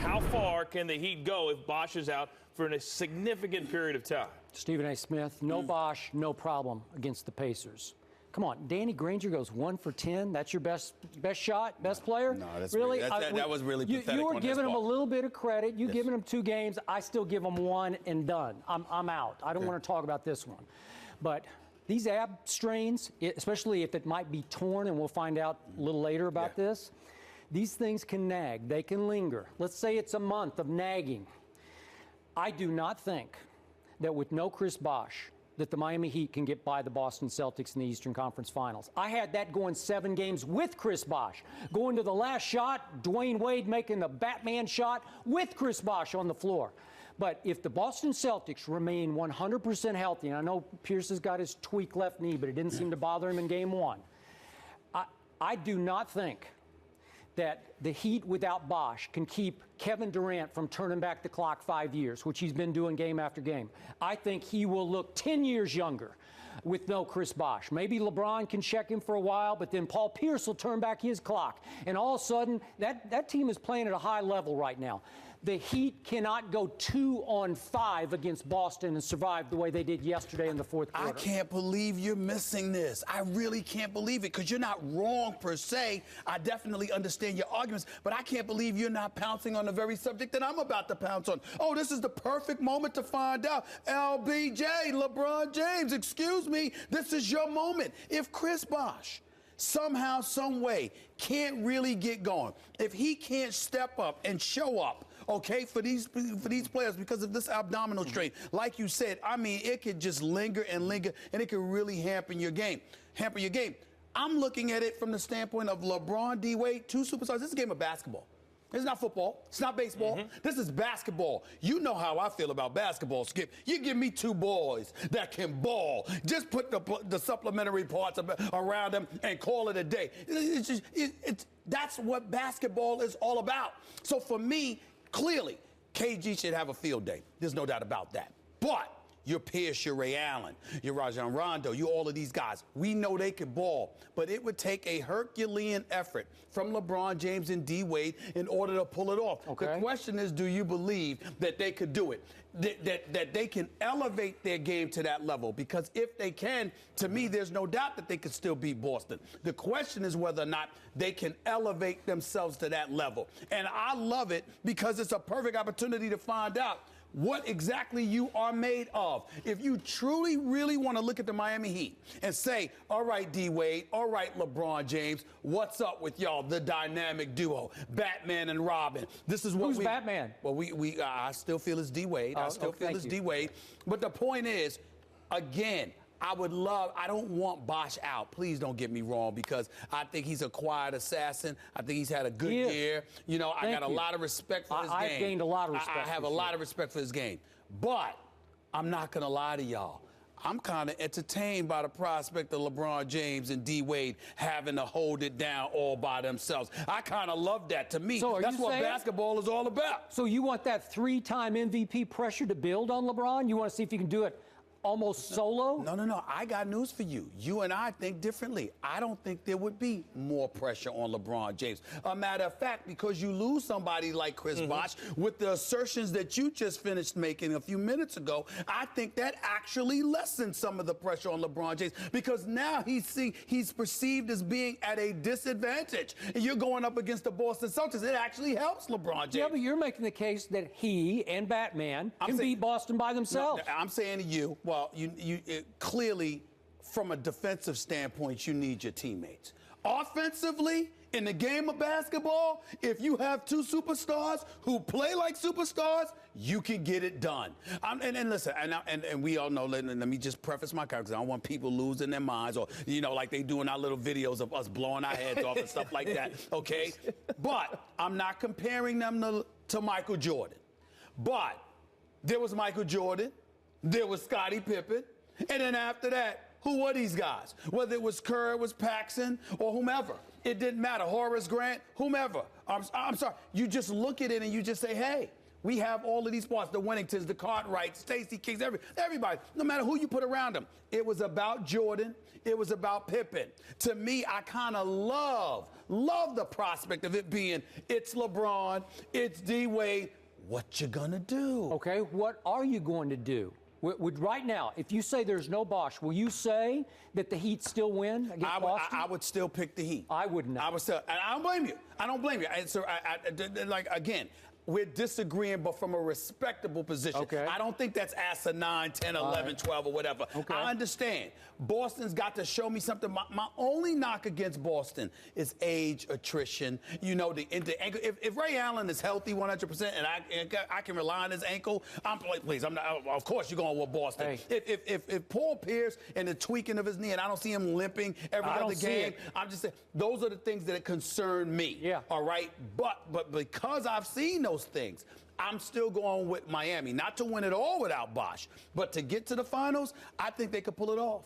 how far can the Heat go if Bosh is out for a significant period of time? Stephen A. Smith, no Bosh, no problem against the Pacers. Come on, Danny Granger goes 1 for 10. That's your best shot, best player? No, that's really. That was really pathetic. You were giving him a little bit of credit. You Yes. giving him 2 games. I still give him 1 and done. I'm out. I don't want to talk about this one. But these ab strains, especially if it might be torn, and we'll find out a little later about this, these things can nag. They can linger. Let's say it's a month of nagging. I do not think that with no Chris Bosh, that the Miami Heat can get by the Boston Celtics in the Eastern Conference Finals. I had that going 7 games with Chris Bosh. Going to the last shot, Dwayne Wade making the Batman shot with Chris Bosh on the floor. But if the Boston Celtics remain 100% healthy, and I know Pierce has got his tweaked left knee, but it didn't seem to bother him in Game 1, I do not think that the Heat without Bosh can keep Kevin Durant from turning back the clock 5 years, which he's been doing game after game. I think he will look 10 years younger with no Chris Bosh. Maybe LeBron can check him for a while, but then Paul Pierce will turn back his clock. And all of a sudden, that team is playing at a high level right now. The Heat cannot go 2-on-5 against Boston and survive the way they did yesterday in the fourth quarter. I can't believe you're missing this. I really can't believe it, because you're not wrong per se. I definitely understand your arguments, but I can't believe you're not pouncing on the very subject that I'm about to pounce on. Oh, this is the perfect moment to find out. LBJ, LeBron James, excuse me, this is your moment. If Chris Bosh somehow, some way, can't really get going, if he can't step up and show up, okay, for these players because of this abdominal strain, like you said, I mean, it could just linger, and it could really hamper your game. I'm looking at it from the standpoint of LeBron, D. Wade, 2 superstars. This is a game of basketball. It's not football. It's not baseball. This is basketball. You know how I feel about basketball, Skip. You give me 2 boys that can ball. Just put the supplementary parts around them and call it a day. That's what basketball is all about. So for me, clearly, KG should have a field day. There's no doubt about that. But you're Pierce, you're Ray Allen, you're Rajon Rondo, you all of these guys. We know they can ball, but it would take a Herculean effort from LeBron James and D. Wade in order to pull it off. Okay. The question is, do you believe that they could do it? That they can elevate their game to that level? Because if they can, to me, there's no doubt that they could still beat Boston. The question is whether or not they can elevate themselves to that level. And I love it because it's a perfect opportunity to find out what exactly you are made of. If you truly, really want to look at the Miami Heat and say, all right, D. Wade, all right, LeBron James, what's up with y'all, the dynamic duo, Batman and Robin? This is what Who's Batman? Well, I still feel it's D. Wade. I still feel it's D. Wade. But the point is, again, I don't want Bosh out. Please don't get me wrong, because I think he's a quiet assassin. I think he's had a good year. You know, I got a lot of respect for his game. I've gained a lot of respect. I have a lot of respect for his game. But I'm not going to lie to y'all. I'm kind of entertained by the prospect of LeBron James and D. Wade having to hold it down all by themselves. I kind of love that. To me, that's what basketball is all about. So you want that 3-time MVP pressure to build on LeBron? You want to see if you can do it almost solo? No. I got news for you. You and I think differently. I don't think there would be more pressure on LeBron James. A matter of fact, because you lose somebody like Chris Bosh with the assertions that you just finished making a few minutes ago, I think that actually lessens some of the pressure on LeBron James, because now he's perceived as being at a disadvantage. And you're going up against the Boston Celtics. It actually helps LeBron James. Yeah, but you're making the case that he and Batman can beat Boston by themselves. No, I'm saying to you, well, clearly, from a defensive standpoint, you need your teammates. Offensively, in the game of basketball, if you have 2 superstars who play like superstars, you can get it done. And listen, and we all know, let me just preface my comments, because I don't want people losing their minds, or, you know, like they do in our little videos of us blowing our heads off and stuff like that, okay? But I'm not comparing them to Michael Jordan. But there was Michael Jordan, there was Scottie Pippen, and then after that, who were these guys? Whether it was Kerr, it was Paxson, or whomever. It didn't matter. Horace Grant, whomever. I'm sorry. You just look at it and you just say, hey, We have all of these parts, the Winningtons, the Cartwrights, Stacey Kings, everybody, no matter who you put around them. It was about Jordan. It was about Pippen. To me, I kind of love the prospect of it being, it's LeBron, it's D-Wade. What you gonna do? Okay, what are you going to do? Right now, if you say there's no Bosh, will you say that the Heat still win against Boston? I would still pick the Heat. I would not. I would still, and I don't blame you. I don't blame you. And so, like, again, we're disagreeing, but from a respectable position. Okay. I don't think that's asinine 9, 10, 11, 12, or whatever. Okay. I understand. Boston's got to show me something. My only knock against Boston is age, attrition. You know, the ankle. If Ray Allen is healthy 100% and I can rely on his ankle, I'm like, please, I'm not. Of course, you're going with Boston. Hey. If Paul Pierce and the tweaking of his knee, and I don't see him limping every other game, I'm just saying those are the things that concern me. Yeah. All right. But because I've seen those things, I'm still going with Miami. Not to win it all without Bosh, but to get to the finals, I think they could pull it off.